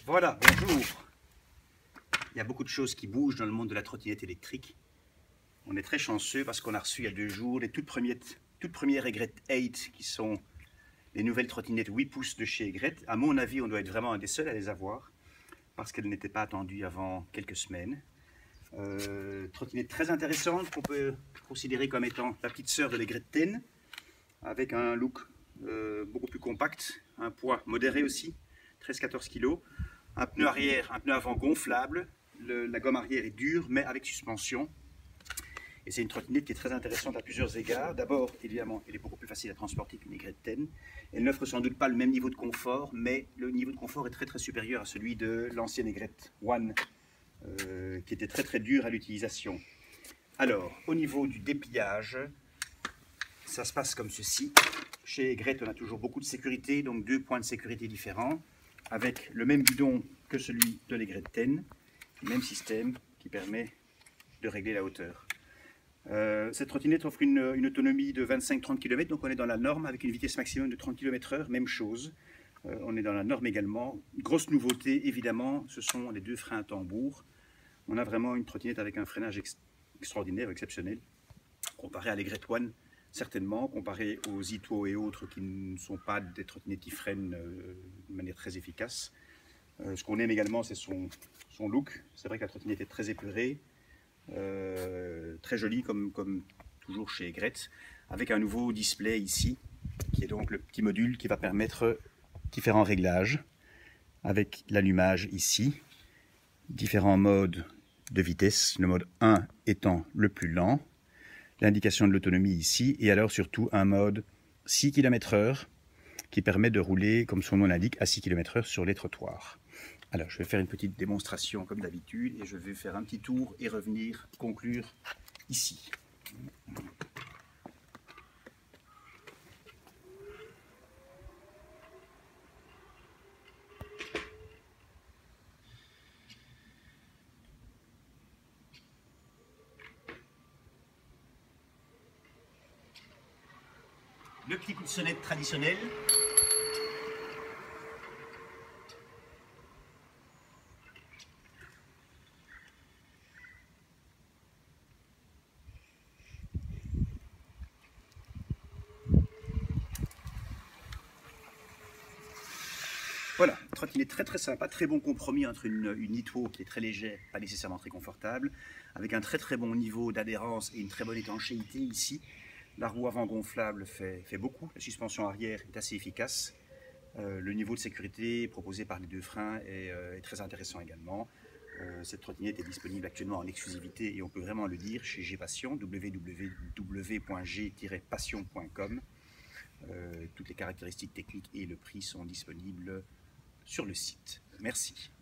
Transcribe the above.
Voilà, bonjour. Il y a beaucoup de choses qui bougent dans le monde de la trottinette électrique. On est très chanceux parce qu'on a reçu il y a 2 jours les toutes premières Egret 8 qui sont les nouvelles trottinettes 8 pouces de chez Egret. À mon avis, on doit être vraiment un des seuls à les avoir parce qu'elles n'étaient pas attendues avant quelques semaines. Trottinette très intéressante qu'on peut considérer comme étant la petite sœur de l'Egret 10 avec un look beaucoup plus compact, un poids modéré aussi, 13-14 kg. Un pneu arrière, un pneu avant gonflable, la gomme arrière est dure mais avec suspension. Et c'est une trottinette qui est très intéressante à plusieurs égards. D'abord, évidemment, elle est beaucoup plus facile à transporter qu'une Egret 10. Elle n'offre sans doute pas le même niveau de confort, mais le niveau de confort est très supérieur à celui de l'ancienne Egret 1, qui était très dur à l'utilisation. Alors, au niveau du dépliage, ça se passe comme ceci. Chez Egret, on a toujours beaucoup de sécurité, donc 2 points de sécurité différents, avec le même guidon que celui de l'Egret 10, même système qui permet de régler la hauteur. Cette trottinette offre une autonomie de 25-30 km, donc on est dans la norme avec une vitesse maximum de 30 km/h, même chose. On est dans la norme également. Grosse nouveauté, évidemment, ce sont les 2 freins à tambour. On a vraiment une trottinette avec un freinage extraordinaire, exceptionnel, comparé à l'Egret 1, certainement, comparé aux Ito et autres qui ne sont pas des trottinettes qui freinent de manière très efficace. Ce qu'on aime également, c'est son look. C'est vrai que la trottinette est très épurée, très jolie comme toujours chez Egret, avec un nouveau display ici, qui est donc le petit module qui va permettre différents réglages, avec l'allumage ici, différents modes de vitesse, le mode 1 étant le plus lent, l'indication de l'autonomie ici, et alors surtout un mode 6 km/h qui permet de rouler, comme son nom l'indique, à 6 km/h sur les trottoirs. Alors, je vais faire une petite démonstration comme d'habitude, et je vais faire un petit tour et revenir conclure ici. Le petit coup de sonnette traditionnel. Voilà, une trottinette très sympa, très bon compromis entre une Ito qui est très légère, pas nécessairement très confortable, avec un très bon niveau d'adhérence et une très bonne étanchéité ici. La roue avant gonflable fait beaucoup, la suspension arrière est assez efficace. Le niveau de sécurité proposé par les 2 freins est très intéressant également. Cette trottinette est disponible actuellement en exclusivité et on peut vraiment le dire chez G-Passion, www.g-passion.com. Toutes les caractéristiques techniques et le prix sont disponibles sur le site. Merci.